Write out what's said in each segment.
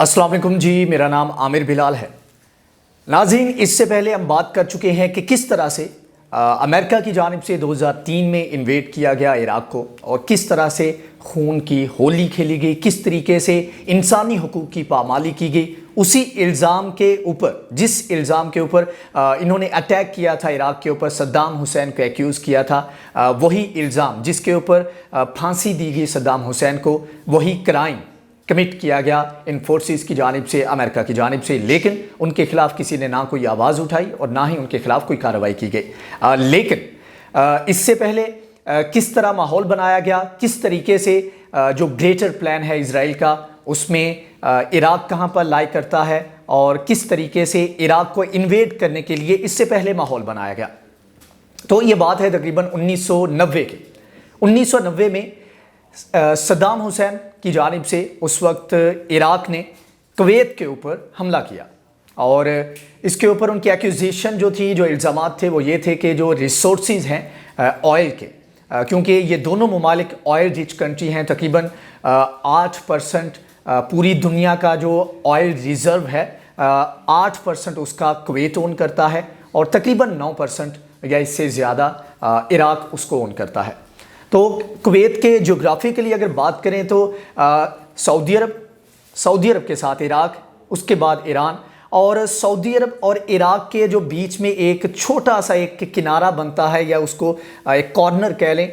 अस्सलाम वालेकुम जी, मेरा नाम आमिर बिलाल है। नाज़रीन, इससे पहले हम बात कर चुके हैं कि किस तरह से अमेरिका की जानिब से 2003 में इन्वेड किया गया इराक़ को और किस तरह से खून की होली खेली गई, किस तरीके से इंसानी हकूक़ की पामाली की गई। उसी इल्ज़ाम के ऊपर, जिस इल्ज़ाम के ऊपर इन्होंने अटैक किया था इराक़ के ऊपर, सद्दाम हुसैन को एक्यूज़ किया था, वही इल्ज़ाम जिसके ऊपर फांसी दी गई सद्दाम हुसैन को, वही क्राइम कमिट किया गया इन फोर्सेस की जानिब से, अमेरिका की जानिब से। लेकिन उनके खिलाफ किसी ने ना कोई आवाज़ उठाई और ना ही उनके खिलाफ कोई कार्रवाई की गई। लेकिन इससे पहले किस तरह माहौल बनाया गया, किस तरीके से जो ग्रेटर प्लान है इजराइल का, उसमें इराक़ कहाँ पर लाई करता है और किस तरीके से इराक़ को इन्वेड करने के लिए इससे पहले माहौल बनाया गया। तो ये बात है तकरीबन 1990 की। 1990 में सद्दाम हुसैन की जानिब से उस वक्त इराक़ ने कुवैत के ऊपर हमला किया और इसके ऊपर उनकी एक्यूजेशन जो थी, जो इल्ज़ामात थे, वो ये थे कि जो रिसोर्सेज हैं ऑयल के, क्योंकि ये दोनों ममालिक ऑयल रिच कंट्री हैं, तकरीबन 8% पूरी दुनिया का जो ऑयल रिज़र्व है 8% उसका कुवैत ओन करता है और तकरीबन 9% या इससे ज़्यादा इराक़ उसको ओन करता है। तो कुवैत के जोग्राफिकली अगर बात करें तो सऊदी अरब के साथ इराक़, उसके बाद ईरान, और सऊदी अरब और इराक़ के जो बीच में एक छोटा सा एक किनारा बनता है या उसको एक कॉर्नर कह लें,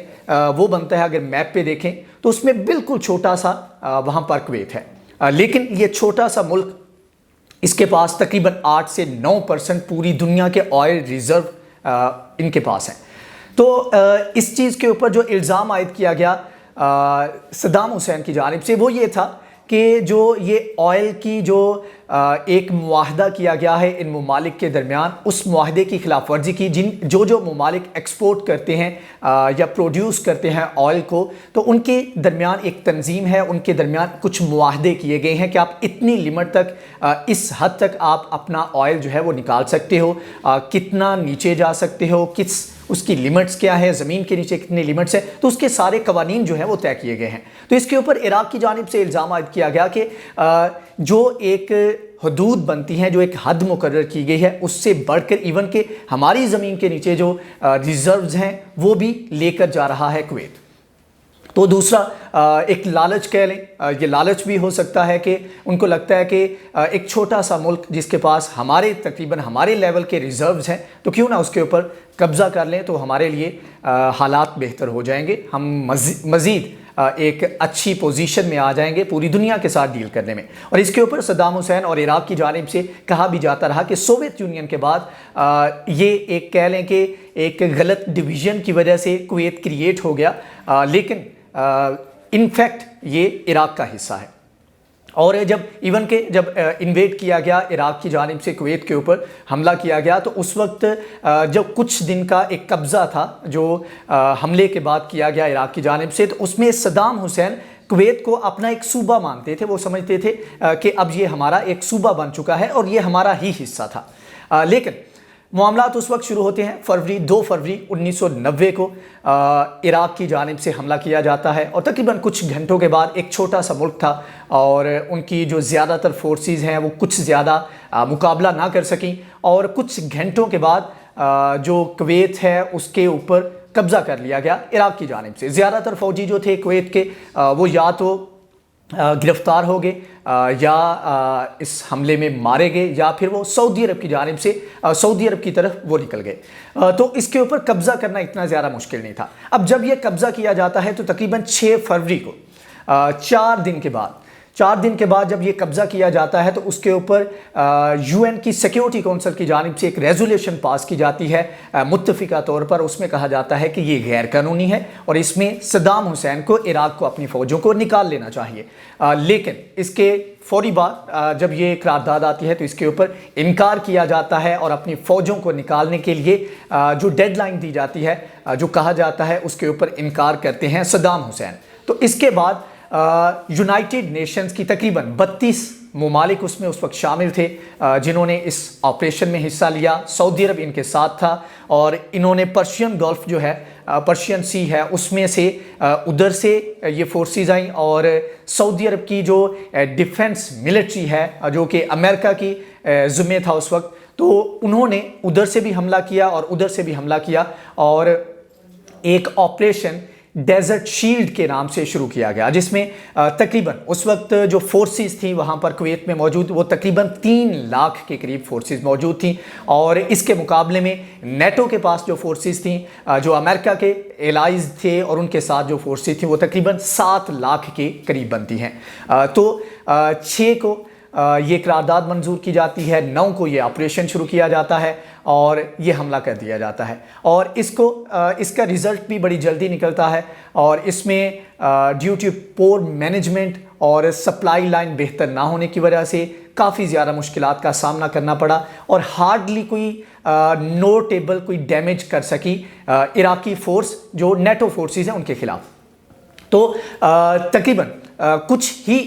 वो बनता है। अगर मैप पे देखें तो उसमें बिल्कुल छोटा सा वहाँ पर कुवैत है। लेकिन ये छोटा सा मुल्क, इसके पास तकरीबन 8 से 9% पूरी दुनिया के ऑयल रिज़र्व इनके पास हैं। तो इस चीज़ के ऊपर जो इल्ज़ाम आयद किया गया सद्दाम हुसैन की जानिब से, वो ये था कि जो ये ऑयल की जो एक मुआहदा किया गया है इन ममालिक के दरमियान, उस मुआहदे की खिलाफ वर्जी की। जो ममालिक एक्सपोर्ट करते हैं या प्रोड्यूस करते हैं ऑयल को, तो उनके दरमियान एक तंजीम है, उनके दरमियान कुछ मुआहदे किए गए हैं कि आप इतनी लिमिट तक, इस हद तक आप अपना ऑयल जो है वो निकाल सकते हो, कितना नीचे जा सकते हो, किस उसकी लिमिट्स क्या है, ज़मीन के नीचे कितनी लिमिट्स है, तो उसके सारे कवानीन जो हैं वो तय किए गए हैं। तो इसके ऊपर इराक़ की जानिब से इल्ज़ाम आयद किया गया कि जो एक हदूद बनती हैं, जो एक हद मुकर्रर की गई है, उससे बढ़कर इवन के हमारी ज़मीन के नीचे जो रिज़र्व्स हैं वो भी लेकर जा रहा है कुवैत। तो दूसरा एक लालच कह लें, ये लालच भी हो सकता है कि उनको लगता है कि एक छोटा सा मुल्क जिसके पास तकरीबन हमारे लेवल के रिज़र्व्स हैं, तो क्यों ना उसके ऊपर कब्ज़ा कर लें, तो हमारे लिए हालात बेहतर हो जाएंगे, हम मज़ीद एक अच्छी पोजीशन में आ जाएंगे पूरी दुनिया के साथ डील करने में। और इसके ऊपर सद्दाम हुसैन और इराक़ की जानिब से कहा भी जाता रहा कि सोवियत यूनियन के बाद ये एक कह लें कि एक गलत डिवीज़न की वजह से कुवैत क्रिएट हो गया, लेकिन इनफैक्ट ये इराक़ का हिस्सा है। और जब इन्वेड किया गया इराक़ की जानिब से, कुवैत के ऊपर हमला किया गया, तो उस वक्त जब कुछ दिन का एक कब्ज़ा था जो हमले के बाद किया गया इराक़ की जानिब से, तो उसमें सद्दाम हुसैन कुवैत को अपना एक सूबा मानते थे। वो समझते थे कि अब ये हमारा एक सूबा बन चुका है और ये हमारा ही हिस्सा था। लेकिन मामलात उस वक्त शुरू होते हैं 2 फरवरी 1990 को इराक़ की जानिब से हमला किया जाता है और तकरीबन कुछ घंटों के बाद, एक छोटा सा मुल्क था और उनकी जो ज़्यादातर फोर्सेस हैं वो कुछ ज़्यादा मुकाबला ना कर सकें और कुछ घंटों के बाद जो कुवैत है उसके ऊपर कब्ज़ा कर लिया गया इराक़ की जानिब से। ज़्यादातर फ़ौजी जो थे कुवैत के, वो या तो गिरफ़्तार हो गए या इस हमले में मारे गए या फिर वो सऊदी अरब की जानिब से सऊदी अरब की तरफ वो निकल गए। तो इसके ऊपर कब्ज़ा करना इतना ज़्यादा मुश्किल नहीं था। अब जब ये कब्ज़ा किया जाता है तो तकरीबन 6 फरवरी को 4 दिन के बाद जब ये कब्ज़ा किया जाता है, तो उसके ऊपर UN की सिक्योरिटी काउंसिल की जानिब से एक रेजोल्यूशन पास की जाती है मुत्तफ़िका तौर पर। उसमें कहा जाता है कि ये गैर कानूनी है और इसमें सद्दाम हुसैन को, इराक़ को, अपनी फ़ौजों को निकाल लेना चाहिए। लेकिन इसके फौरी बाद जब ये करारदाद आती है तो इसके ऊपर इनकार किया जाता है और अपनी फ़ौजों को निकालने के लिए जो डेडलाइन दी जाती है, जो कहा जाता है, उसके ऊपर इनकार करते हैं सद्दाम हुसैन। तो इसके बाद यूनाइटेड नेशंस की तकरीबन 32 ममालिक उसमें उस वक्त शामिल थे जिन्होंने इस ऑपरेशन में हिस्सा लिया। सऊदी अरब इनके साथ था और इन्होंने पर्शियन गल्फ जो है, पर्शियन सी है, उसमें से उधर से ये फोर्सेस आई और सऊदी अरब की जो डिफेंस मिलिट्री है जो कि अमेरिका की ज़िम्मे था उस वक्त, तो उन्होंने उधर से भी हमला किया और उधर से भी हमला किया और एक ऑपरेशन डेजर्ट शील्ड के नाम से शुरू किया गया, जिसमें तकरीबन उस वक्त जो फोर्सेस थी वहाँ पर कुवैत में मौजूद, वो तकरीबन 3 लाख के करीब फोर्सेस मौजूद थी। और इसके मुकाबले में नेटो के पास जो फोर्सेस थी, जो अमेरिका के एलाइज थे और उनके साथ जो फोर्सेस थी, वो तकरीबन 7 लाख के करीब बनती हैं। तो 6 को ये करारदाद मंजूर की जाती है, 9 को ये ऑपरेशन शुरू किया जाता है और ये हमला कर दिया जाता है। और इसका रिज़ल्ट भी बड़ी जल्दी निकलता है और इसमें ड्यू टू पोर मैनेजमेंट और सप्लाई लाइन बेहतर ना होने की वजह से काफ़ी ज़्यादा मुश्किलात का सामना करना पड़ा और हार्डली कोई नोटेबल कोई डैमेज कर सकी इराकी फोर्स जो नेटो फोर्सेस हैं उनके खिलाफ। तो तकरीबन कुछ ही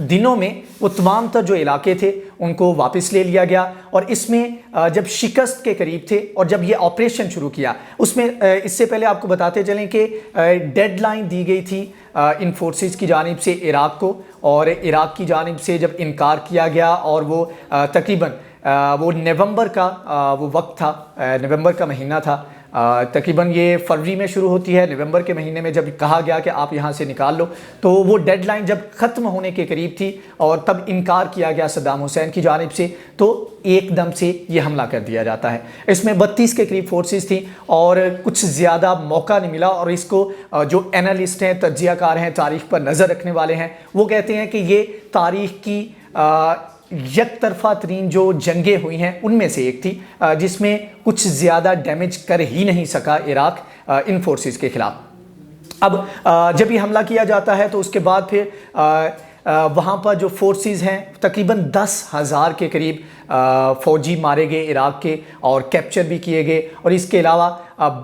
दिनों में वो तमाम तर जो इलाके थे उनको वापस ले लिया गया। और इसमें जब शिकस्त के करीब थे और जब ये ऑपरेशन शुरू किया, उसमें इससे पहले आपको बताते चलें कि डेडलाइन दी गई थी इन फोर्सेस की जानिब से इराक को, और इराक की जानिब से जब इनकार किया गया और वो तकरीबन वो नवंबर का वो वक्त था, नवंबर का महीना था, तकरीबन ये फरवरी में शुरू होती है। नवंबर के महीने में जब कहा गया कि आप यहाँ से निकाल लो, तो वो डेडलाइन जब ख़त्म होने के करीब थी और तब इनकार किया गया सद्दाम हुसैन की जानिब से, तो एकदम से ये हमला कर दिया जाता है। इसमें 32 के करीब फोर्सेस थी और कुछ ज़्यादा मौका नहीं मिला। और इसको जो एनालिस्ट हैं, तज्ज़ियाकार हैं, तारीख़ पर नज़र रखने वाले हैं, वो कहते हैं कि ये तारीख़ की एक तरफा तरीन जो जंगें हुई हैं उनमें से एक थी, जिसमें कुछ ज़्यादा डैमेज कर ही नहीं सका इराक इन फोर्सेस के ख़िलाफ़। अब जब ये हमला किया जाता है तो उसके बाद फिर वहाँ पर जो फोर्सेस हैं तकरीबन 10,000 के करीब फ़ौजी मारे गए इराक के और कैप्चर भी किए गए। और इसके अलावा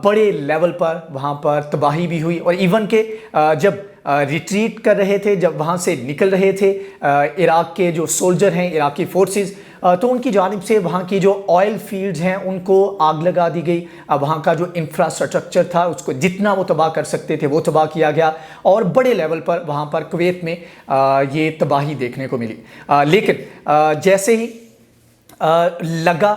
बड़े लेवल पर वहाँ पर तबाही भी हुई। और इवन के जब रिट्रीट कर रहे थे, जब वहाँ से निकल रहे थे इराक के जो सोल्जर हैं, इराकी फोर्सेस, तो उनकी जानिब से वहाँ की जो ऑयल फील्ड्स हैं उनको आग लगा दी गई। वहाँ का जो इंफ्रास्ट्रक्चर था उसको जितना वो तबाह कर सकते थे वो तबाह किया गया और बड़े लेवल पर वहाँ पर कुवैत में ये तबाही देखने को मिली। लेकिन जैसे ही लगा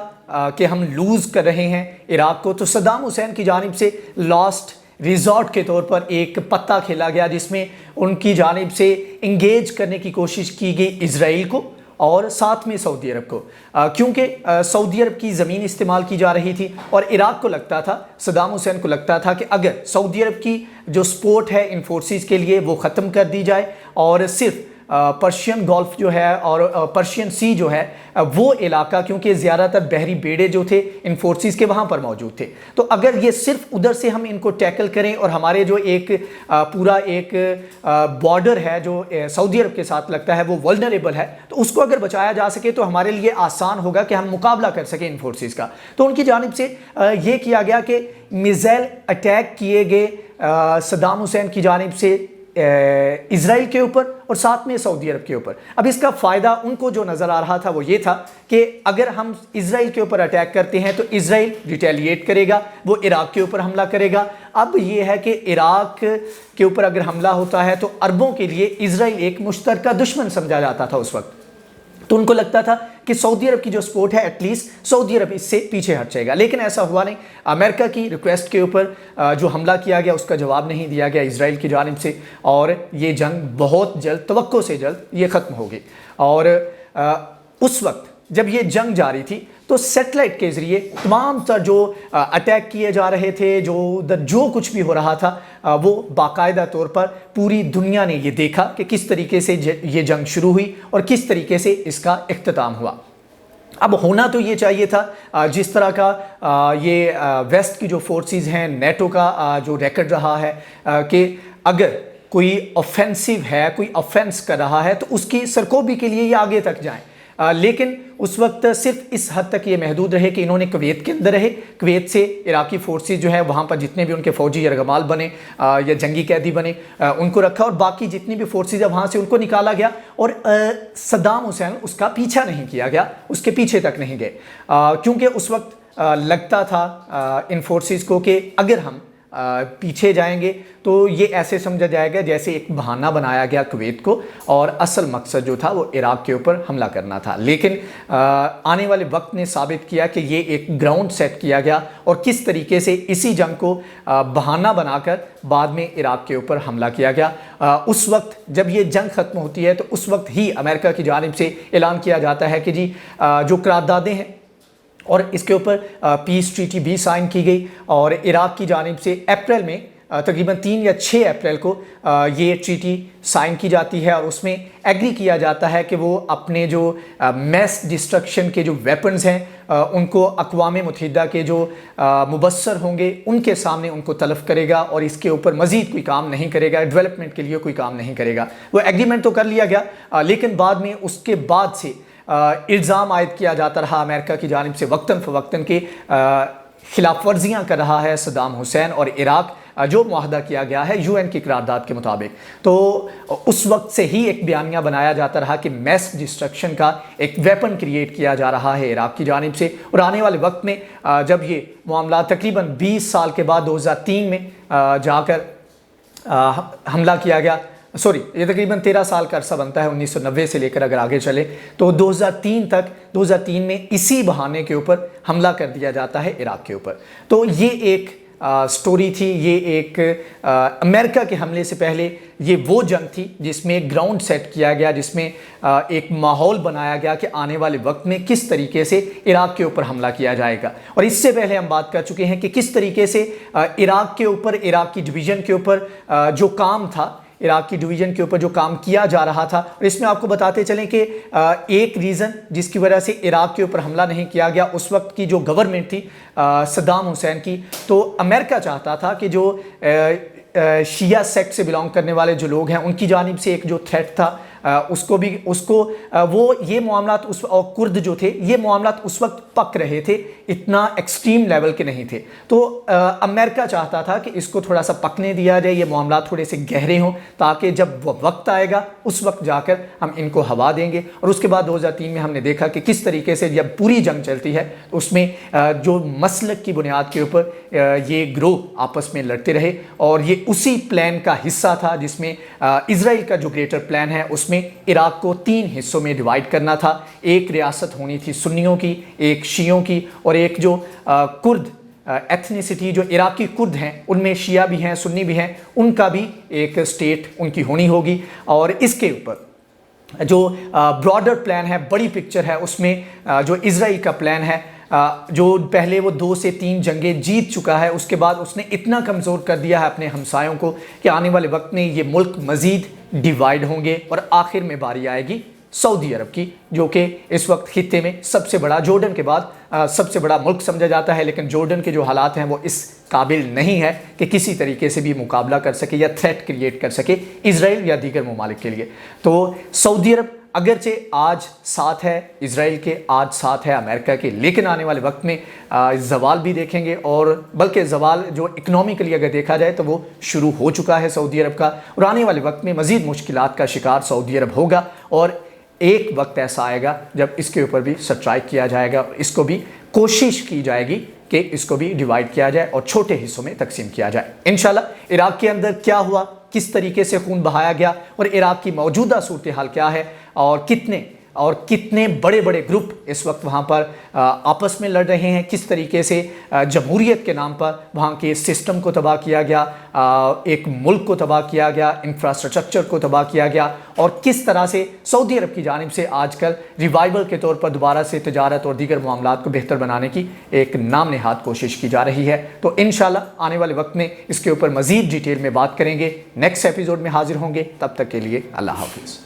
कि हम लूज़ कर रहे हैं इराक को, तो सद्दाम हुसैन की जानिब से लास्ट रिजॉर्ट के तौर पर एक पत्ता खेला गया, जिसमें उनकी जानिब से इंगेज करने की कोशिश की गई इजराइल को और साथ में सऊदी अरब को, क्योंकि सऊदी अरब की ज़मीन इस्तेमाल की जा रही थी और इराक को लगता था, सद्दाम हुसैन को लगता था कि अगर सऊदी अरब की जो सपोर्ट है इन फोर्सेस के लिए वो ख़त्म कर दी जाए और सिर्फ पर्शियन गल्फ जो है और पर्शियन सी जो है वो इलाका, क्योंकि ज़्यादातर बहरी बेड़े जो थे इन फोर्सेस के वहाँ पर मौजूद थे, तो अगर ये सिर्फ उधर से हम इनको टैकल करें और हमारे जो एक पूरा एक बॉर्डर है जो सऊदी अरब के साथ लगता है वो वल्नरेबल है, तो उसको अगर बचाया जा सके तो हमारे लिए आसान होगा कि हम मुकाबला कर सकें इन फोर्सेस का। तो उनकी जानिब से ये किया गया कि मिसाइल अटैक किए गए सद्दाम हुसैन की जानिब से इजराइल के ऊपर और साथ में सऊदी अरब के ऊपर। अब इसका फ़ायदा उनको जो नज़र आ रहा था वो ये था कि अगर हम इजराइल के ऊपर अटैक करते हैं तो इजराइल रिटेलिएट करेगा, वो इराक के ऊपर हमला करेगा। अब ये है कि इराक के ऊपर अगर हमला होता है तो अरबों के लिए इजराइल एक मुश्तरका दुश्मन समझा जाता था उस वक्त, तो उनको लगता था कि सऊदी अरब की जो सपोर्ट है एटलीस्ट सऊदी अरब इससे पीछे हट जाएगा। लेकिन ऐसा हुआ नहीं। अमेरिका की रिक्वेस्ट के ऊपर जो हमला किया गया उसका जवाब नहीं दिया गया इजराइल की जानिब से और ये जंग बहुत जल्द, तवक्को से जल्द ये ख़त्म हो गई। और उस वक्त जब ये जंग जारी थी तो सैटेलाइट के ज़रिए तमाम तर जो अटैक किए जा रहे थे, जो कुछ भी हो रहा था वो बाकायदा तौर पर पूरी दुनिया ने ये देखा कि किस तरीके से ये जंग शुरू हुई और किस तरीके से इसका इख्तिताम हुआ। अब होना तो ये चाहिए था जिस तरह का ये वेस्ट की जो फोर्सेस हैं, नेटो का जो रिकॉर्ड रहा है कि अगर कोई ऑफेंसिव है, कोई ऑफेंस कर रहा है तो उसकी सरकोबी के लिए ये आगे तक जाएं। लेकिन उस वक्त सिर्फ इस हद तक ये महदूद रहे कि इन्होंने कुवैत के अंदर रहे, कुवैत से इराकी फोर्सेज जो है वहाँ पर जितने भी उनके फौजी यरगमाल बने या जंगी कैदी बने उनको रखा, और बाकी जितनी भी फोर्सेज है वहाँ से उनको निकाला गया, और सद्दाम हुसैन उसका पीछा नहीं किया गया, उसके पीछे तक नहीं गए, क्योंकि उस वक्त लगता था इन फोर्सेस को कि अगर हम पीछे जाएंगे तो ये ऐसे समझा जाएगा जैसे एक बहाना बनाया गया कुवैत को, और असल मकसद जो था वो इराक के ऊपर हमला करना था। लेकिन आने वाले वक्त ने साबित किया कि ये एक ग्राउंड सेट किया गया, और किस तरीके से इसी जंग को बहाना बनाकर बाद में इराक के ऊपर हमला किया गया। उस वक्त जब ये जंग ख़त्म होती है तो उस वक्त ही अमेरिका की जानिब से ऐलान किया जाता है कि जी जो करारदादें हैं और इसके ऊपर पीस ट्रीटी भी साइन की गई, और इराक की जानिब से अप्रैल में तकरीबन 3 या 6 अप्रैल को ये ट्रीटी साइन की जाती है, और उसमें एग्री किया जाता है कि वो अपने जो मैस डिस्ट्रक्शन के जो वेपन्स हैं उनको अक़वाम मुत्तहिदा के जो मुबस्सर होंगे उनके सामने उनको तलब करेगा, और इसके ऊपर मज़ीद कोई काम नहीं करेगा, डेवलपमेंट के लिए कोई काम नहीं करेगा। वो एग्रीमेंट तो कर लिया गया, लेकिन बाद में उसके बाद से इल्ज़ाम आयद किया जाता रहा अमेरिका की जानिब से वक्तन फ़वक्तन के खिलाफ वर्जियाँ कर रहा है सद्दाम हुसैन, और इराक जो मुआहदा किया गया है यूएन की करारदाद के मुताबिक। तो उस वक्त से ही एक बयानिया बनाया जाता रहा कि मैस डिस्ट्रक्शन का एक वेपन क्रिएट किया जा रहा है इराक की जानिब से, और आने वाले वक्त में जब ये मामला तकरीबन 20 साल के बाद 2003 में जाकर हमला किया गया, सॉरी ये तकरीबन 13 साल का अरसा बनता है 1990 से लेकर अगर आगे चले तो 2003 में इसी बहाने के ऊपर हमला कर दिया जाता है इराक के ऊपर। तो ये एक स्टोरी थी, ये एक अमेरिका के हमले से पहले ये वो जंग थी जिसमें एक ग्राउंड सेट किया गया, जिसमें एक माहौल बनाया गया कि आने वाले वक्त में किस तरीके से इराक के ऊपर हमला किया जाएगा। और इससे पहले हम बात कर चुके हैं कि किस तरीके से इराक के ऊपर, इराक की डिवीज़न के ऊपर जो काम था, इराक की डिवीज़न के ऊपर जो काम किया जा रहा था। और इसमें आपको बताते चलें कि एक रीज़न जिसकी वजह से इराक के ऊपर हमला नहीं किया गया, उस वक्त की जो गवर्नमेंट थी सद्दाम हुसैन की, तो अमेरिका चाहता था कि जो शिया सेक्ट से बिलोंग करने वाले जो लोग हैं उनकी जानिब से एक जो थ्रेट था उसको वो ये मामलात उस, और कुर्द जो थे ये मामलात उस वक्त पक रहे थे, इतना एक्सट्रीम लेवल के नहीं थे। तो अमेरिका चाहता था कि इसको थोड़ा सा पकने दिया जाए, ये मामलात थोड़े से गहरे हों, ताकि जब वो वक्त आएगा उस वक्त जाकर हम इनको हवा देंगे। और उसके बाद 2003 में हमने देखा कि किस तरीके से जब पूरी जंग चलती है तो उसमें जो मसलक की बुनियाद के ऊपर ये ग्रोह आपस में लड़ते रहे, और ये उसी प्लान का हिस्सा था जिसमें इजराइल का जो ग्रेटर प्लान है उसमें इराक को 3 हिस्सों में डिवाइड करना था। एक रियासत होनी थी सुन्नियों की, एक शियों की, और एक जो कुर्द एथनिसिटी जो इराकी कुर्द हैं उनमें शिया भी हैं सुन्नी भी हैं, उनका भी एक स्टेट उनकी होनी होगी। और इसके ऊपर जो ब्रॉडर प्लान है, बड़ी पिक्चर है, उसमें जो इजराइल का प्लान है, जो पहले वो 2 से 3 जंगें जीत चुका है, उसके बाद उसने इतना कमज़ोर कर दिया है अपने हमसायों को कि आने वाले वक्त में ये मुल्क मज़ीद डिवाइड होंगे, और आखिर में बारी आएगी सऊदी अरब की, जो कि इस वक्त खित्ते में सबसे बड़ा, जॉर्डन के बाद सबसे बड़ा मुल्क समझा जाता है। लेकिन जॉर्डन के जो हालात हैं वो इस काबिल नहीं है कि किसी तरीके से भी मुकाबला कर सके या थ्रेट क्रिएट कर सके इजराइल या दीगर ममालिक के लिए। तो सऊदी अरब अगरचे आज साथ है इजराइल के, आज साथ है अमेरिका के, लेकिन आने वाले वक्त में जवाल भी देखेंगे, और बल्कि जवाल जो इकनॉमिकली अगर देखा जाए तो वो शुरू हो चुका है सऊदी अरब का, और आने वाले वक्त में मज़ीद मुश्किलात का शिकार सऊदी अरब होगा। और एक वक्त ऐसा आएगा जब इसके ऊपर भी स्ट्राइक किया जाएगा, और इसको भी कोशिश की जाएगी कि इसको भी डिवाइड किया जाए और छोटे हिस्सों में तकसीम किया जाए। इंशाल्लाह इराक के अंदर क्या हुआ, किस तरीके से खून बहाया गया, और इराक की मौजूदा सूरत हाल क्या है, और कितने बड़े बड़े ग्रुप इस वक्त वहाँ पर आपस में लड़ रहे हैं, किस तरीके से जमहूरियत के नाम पर वहाँ के सिस्टम को तबाह किया गया, एक मुल्क को तबाह किया गया, इंफ्रास्ट्रक्चर को तबाह किया गया, और किस तरह से सऊदी अरब की जानिब से आजकल रिवाइवल के तौर पर दोबारा से तिजारत और दीगर मामलात को बेहतर बनाने की एक नाम नहाद कोशिश की जा रही है। तो इंशाल्लाह आने वाले वक्त में इसके ऊपर मज़ीद डिटेल में बात करेंगे, नेक्स्ट एपिसोड में हाजिर होंगे। तब तक के लिए अल्लाह हाफिज़।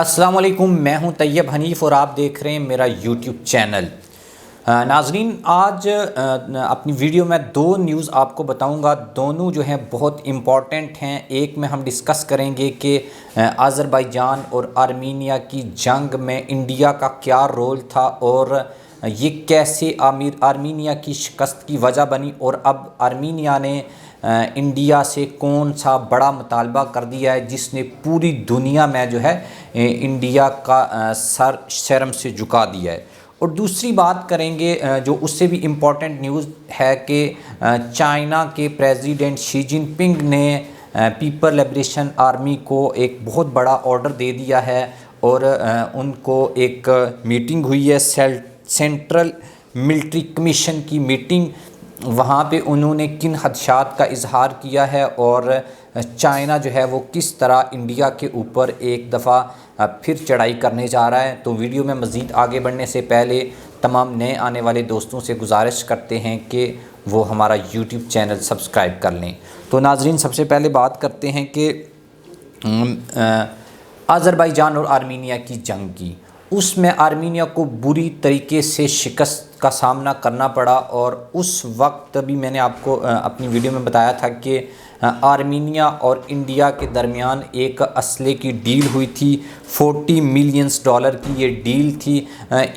अस्सलाम वालेकुम, मैं हूं तैयब हनीफ़ और आप देख रहे हैं मेरा यूट्यूब चैनल। नाजरीन, आज अपनी वीडियो में दो न्यूज़ आपको बताऊंगा। दोनों जो हैं बहुत इम्पॉर्टेंट हैं। एक में हम डिस्कस करेंगे कि अज़रबैजान और आर्मीनिया की जंग में इंडिया का क्या रोल था और ये कैसे आर्मीनिया की शिकस्त की वजह बनी, और अब आर्मीनिया ने इंडिया से कौन सा बड़ा मुतालबा कर दिया है जिसने पूरी दुनिया में जो है इंडिया का सर शर्म से झुका दिया है। और दूसरी बात करेंगे जो उससे भी इम्पॉर्टेंट न्यूज़ है कि चाइना के प्रेसिडेंट शी जिनपिंग ने पीपल लिबरेशन आर्मी को एक बहुत बड़ा ऑर्डर दे दिया है और उनको एक मीटिंग हुई है, सेंट्रल मिलिट्री कमीशन की मीटिंग। वहाँ पे उन्होंने किन खदशात का इजहार किया है और चाइना जो है वो किस तरह इंडिया के ऊपर एक दफ़ा फिर चढ़ाई करने जा रहा है। तो वीडियो में मज़ीद आगे बढ़ने से पहले तमाम नए आने वाले दोस्तों से गुजारिश करते हैं कि वो हमारा यूट्यूब चैनल सब्सक्राइब कर लें। तो नाजरीन, सबसे पहले बात करते हैं कि अज़रबैजान और आर्मीनिया की जंग की। उसमें आर्मीनिया को बुरी तरीके से शिकस्त का सामना करना पड़ा और उस वक्त भी मैंने आपको अपनी वीडियो में बताया था कि आर्मीनिया और इंडिया के दरमियान एक असले की डील हुई थी। $40 मिलियन की ये डील थी।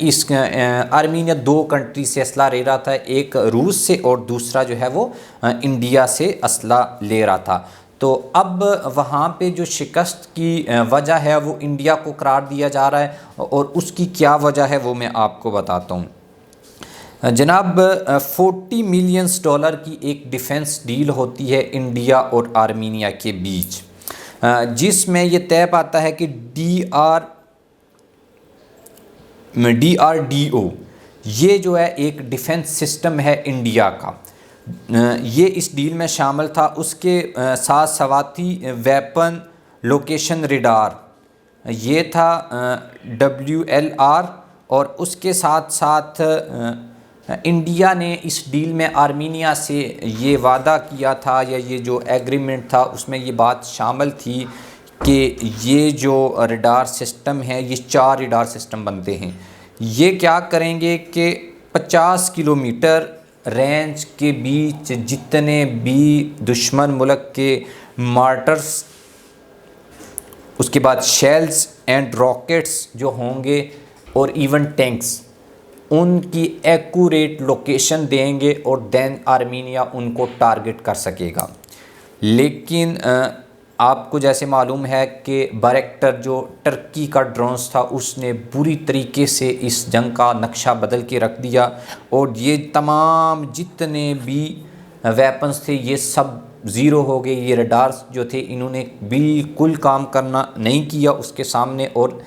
इस आर्मीनिया दो कंट्री से असला ले रहा था, एक रूस से और दूसरा जो है वो इंडिया से असला ले रहा था। तो अब वहाँ पे जो शिकस्त की वजह है वो इंडिया को करार दिया जा रहा है और उसकी क्या वजह है वो मैं आपको बताता हूँ। जनाब, $40 मिलियन की एक डिफेंस डील होती है इंडिया और आर्मीनिया के बीच, जिसमें ये तय पाता है कि DRDO ये जो है एक डिफेंस सिस्टम है इंडिया का, ये इस डील में शामिल था। उसके साथ सवाती वेपन लोकेशन रेडार ये था WLR, और उसके साथ साथ इंडिया ने इस डील में आर्मीनिया से ये वादा किया था, या ये जो एग्रीमेंट था उसमें ये बात शामिल थी कि ये जो रेडार सिस्टम है, ये 4 रेडार सिस्टम बनते हैं। ये क्या करेंगे कि 50 किलोमीटर रेंज के बीच जितने भी दुश्मन मुल्क के मार्टर्स, उसके बाद शेल्स एंड रॉकेट्स जो होंगे और इवन टैंक्स, उनकी एक्यूरेट लोकेशन देंगे और देन आर्मीनिया उनको टारगेट कर सकेगा। लेकिन आपको जैसे मालूम है कि बैरक्टर जो टर्की का ड्रोन्स था उसने बुरी तरीके से इस जंग का नक्शा बदल के रख दिया और ये तमाम जितने भी वेपन्स थे ये सब ज़ीरो हो गए। ये रडार्स जो थे इन्होंने बिल्कुल काम करना नहीं किया उसके सामने, और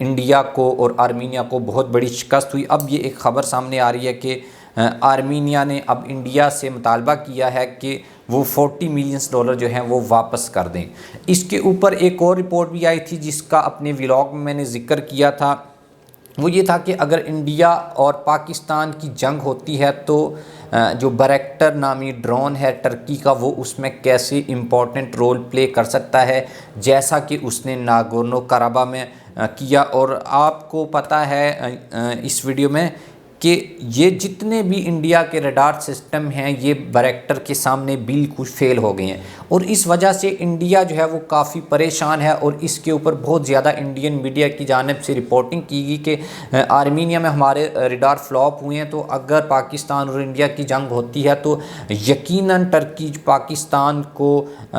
इंडिया को और आर्मीनिया को बहुत बड़ी शिकस्त हुई। अब ये एक ख़बर सामने आ रही है कि आर्मीनिया ने अब इंडिया से मुतालबा किया है कि वो $40 मिलियन जो हैं वो वापस कर दें। इसके ऊपर एक और रिपोर्ट भी आई थी जिसका अपने व्लॉग में मैंने ज़िक्र किया था। वो ये था कि अगर इंडिया और पाकिस्तान की जंग होती है तो जो बैरक्टर नामी ड्रोन है टर्की का, वो उसमें कैसे इम्पोर्टेंट रोल प्ले कर सकता है, जैसा कि उसने नागोर्नो कराबा में किया। और आपको पता है इस वीडियो में कि ये जितने भी इंडिया के रडार सिस्टम हैं ये बैरक्टर के सामने बिल्कुल फेल हो गए हैं, और इस वजह से इंडिया जो है वो काफ़ी परेशान है। और इसके ऊपर बहुत ज़्यादा इंडियन मीडिया की जानिब से रिपोर्टिंग की गई कि आर्मीनिया में हमारे रडार फ्लॉप हुए हैं, तो अगर पाकिस्तान और इंडिया की जंग होती है तो यकीनन टर्की पाकिस्तान को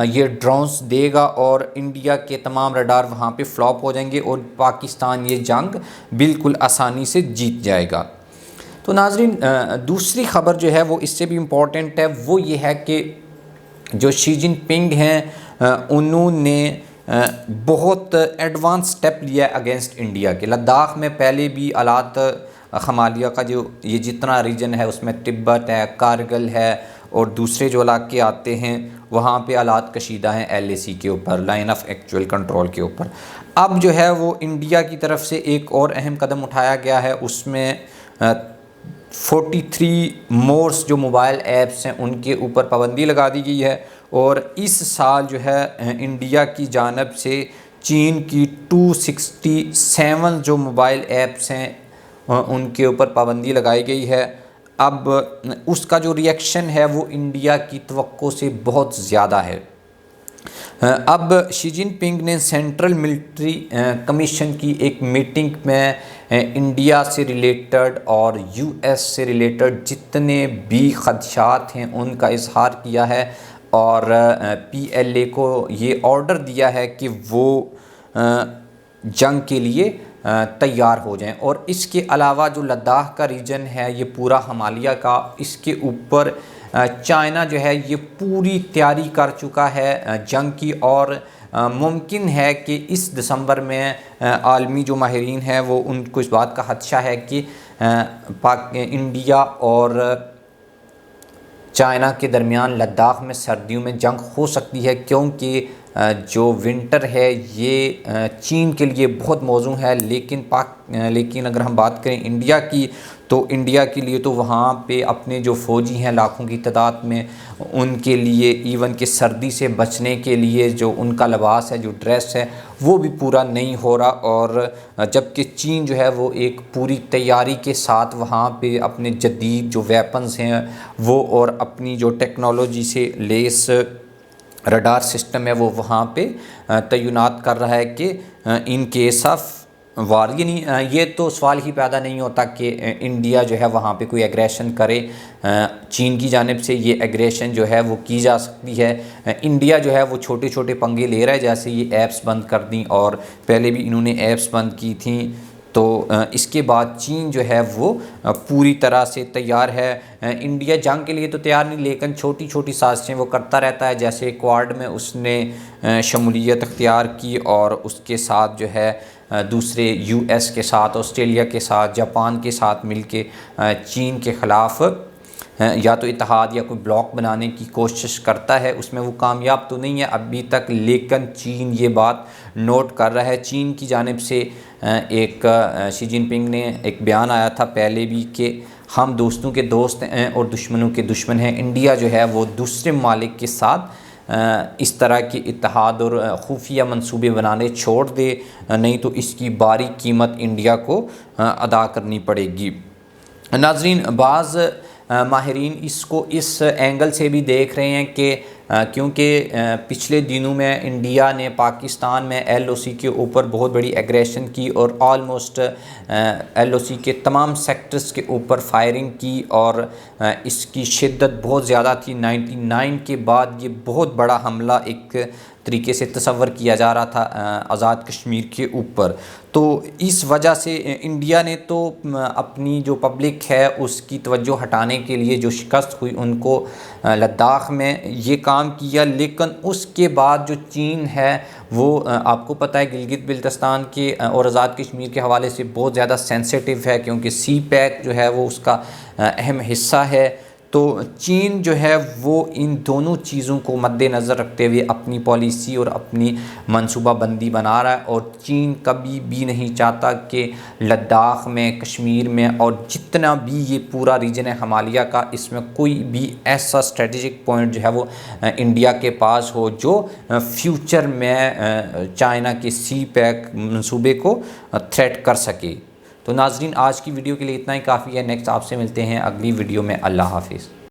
ये ड्रोन्स देगा और इंडिया के तमाम रडार वहाँ पर फ्लॉप हो जाएंगे और पाकिस्तान ये जंग बिल्कुल आसानी से जीत जाएगा। तो नाजरीन, दूसरी ख़बर जो है वो इससे भी इम्पॉर्टेंट है। वो ये है कि जो शी जिनपिंग हैं उन्होंने बहुत एडवांस स्टेप लिया है अगेंस्ट इंडिया के। लद्दाख में पहले भी हालात खमालिया का जो ये जितना रीजन है उसमें तिब्बत है, कारगिल है और दूसरे जो इलाके आते हैं वहाँ पे हालात कशीदा हैं LAC के ऊपर, लाइन ऑफ एक्चुअल कंट्रोल के ऊपर। अब जो है वो इंडिया की तरफ से एक और अहम कदम उठाया गया है, उसमें 43 मोर्स जो मोबाइल ऐप्स हैं उनके ऊपर पाबंदी लगा दी गई है। और इस साल जो है इंडिया की जानब से चीन की 267 जो मोबाइल ऐप्स हैं उनके ऊपर पाबंदी लगाई गई है। अब उसका जो रिएक्शन है वो इंडिया की तवक्को से बहुत ज़्यादा है। अब शी जिनपिंग ने सेंट्रल मिलिट्री कमीशन की एक मीटिंग में इंडिया से रिलेटेड और यूएस से रिलेटेड जितने भी खदशात हैं उनका इजहार किया है और पीएलए को ये ऑर्डर दिया है कि वो जंग के लिए तैयार हो जाएं। और इसके अलावा जो लद्दाख का रीजन है ये पूरा हिमालय का, इसके ऊपर चाइना जो है ये पूरी तैयारी कर चुका है जंग की। और मुमकिन है कि इस दिसंबर में आलमी जो माहिरीन हैं वो उनको इस बात का खदशा है कि इंडिया और चाइना के दरमियान लद्दाख में सर्दियों में जंग हो सकती है, क्योंकि जो विंटर है ये चीन के लिए बहुत मौजूद है। लेकिन अगर हम बात करें इंडिया की, तो इंडिया के लिए तो वहाँ पे अपने जो फ़ौजी हैं लाखों की तादाद में, उनके लिए इवन कि सर्दी से बचने के लिए जो उनका लिबास है, जो ड्रेस है, वो भी पूरा नहीं हो रहा। और जबकि चीन जो है वो एक पूरी तैयारी के साथ वहाँ पे अपने जदीद जो वेपन्स हैं वो और अपनी जो टेक्नोलॉजी से लेस रडार सिस्टम है वो वहाँ पे तैनात कर रहा है कि इन केस ऑफ वार। ये तो सवाल ही पैदा नहीं होता कि इंडिया जो है वहाँ पे कोई एग्रेशन करे। चीन की जानिब से ये एग्रेशन जो है वो की जा सकती है। इंडिया जो है वो छोटे छोटे पंगे ले रहा है, जैसे ये ऐप्स बंद कर दी और पहले भी इन्होंने ऐप्स बंद की थी। तो इसके बाद चीन जो है वो पूरी तरह से तैयार है। इंडिया जंग के लिए तो तैयार नहीं, लेकिन छोटी छोटी साजिशें वो करता रहता है। जैसे क्वाड में उसने शमूलियत अख्तियार की और उसके साथ जो है दूसरे यूएस के साथ, ऑस्ट्रेलिया के साथ, जापान के साथ मिलके चीन के ख़िलाफ़ या तो इत्तेहाद या कोई ब्लॉक बनाने की कोशिश करता है। उसमें वो कामयाब तो नहीं है अभी तक, लेकिन चीन ये बात नोट कर रहा है। चीन की जानिब से एक शी जिनपिंग ने एक बयान आया था पहले भी कि हम दोस्तों के दोस्त हैं और दुश्मनों के दुश्मन हैं। इंडिया जो है वो दूसरे ममालिक के साथ इस तरह के इत्तेहाद और खुफिया मंसूबे बनाने छोड़ दे, नहीं तो इसकी भारी कीमत इंडिया को अदा करनी पड़ेगी। नाज़रीन, बाज़ माहिरीन इसको इस एंगल से भी देख रहे हैं कि क्योंकि पिछले दिनों में इंडिया ने पाकिस्तान में एलओसी के ऊपर बहुत बड़ी एग्रेशन की और ऑलमोस्ट एलओसी के तमाम सेक्टर्स के ऊपर फायरिंग की और इसकी शिद्दत बहुत ज़्यादा थी। 99 के बाद ये बहुत बड़ा हमला एक तरीके से तसव्वुर किया जा रहा था आज़ाद कश्मीर के ऊपर। तो इस वजह से इंडिया ने तो अपनी जो पब्लिक है उसकी तवज्जो हटाने के लिए जो शिकस्त हुई उनको लद्दाख में ये काम किया। लेकिन उसके बाद जो चीन है वो आपको पता है गिलगित बिल्तिस्तान के और आज़ाद कश्मीर के हवाले से बहुत ज़्यादा सेंसिटिव है, क्योंकि सी पैक जो है वो उसका अहम हिस्सा है। तो चीन जो है वो इन दोनों चीज़ों को मद्देनज़र रखते हुए अपनी पॉलिसी और अपनी मनसूबाबंदी बना रहा है। और चीन कभी भी नहीं चाहता कि लद्दाख में, कश्मीर में और जितना भी ये पूरा रीजन है हिमालय का, इसमें कोई भी ऐसा स्ट्रेटजिक पॉइंट जो है वो इंडिया के पास हो जो फ्यूचर में चाइना के सी पैक मनसूबे को थ्रेट कर सके। तो नाज़रीन, आज की वीडियो के लिए इतना ही काफ़ी है। नेक्स्ट आपसे मिलते हैं अगली वीडियो में। अल्लाह हाफिज़।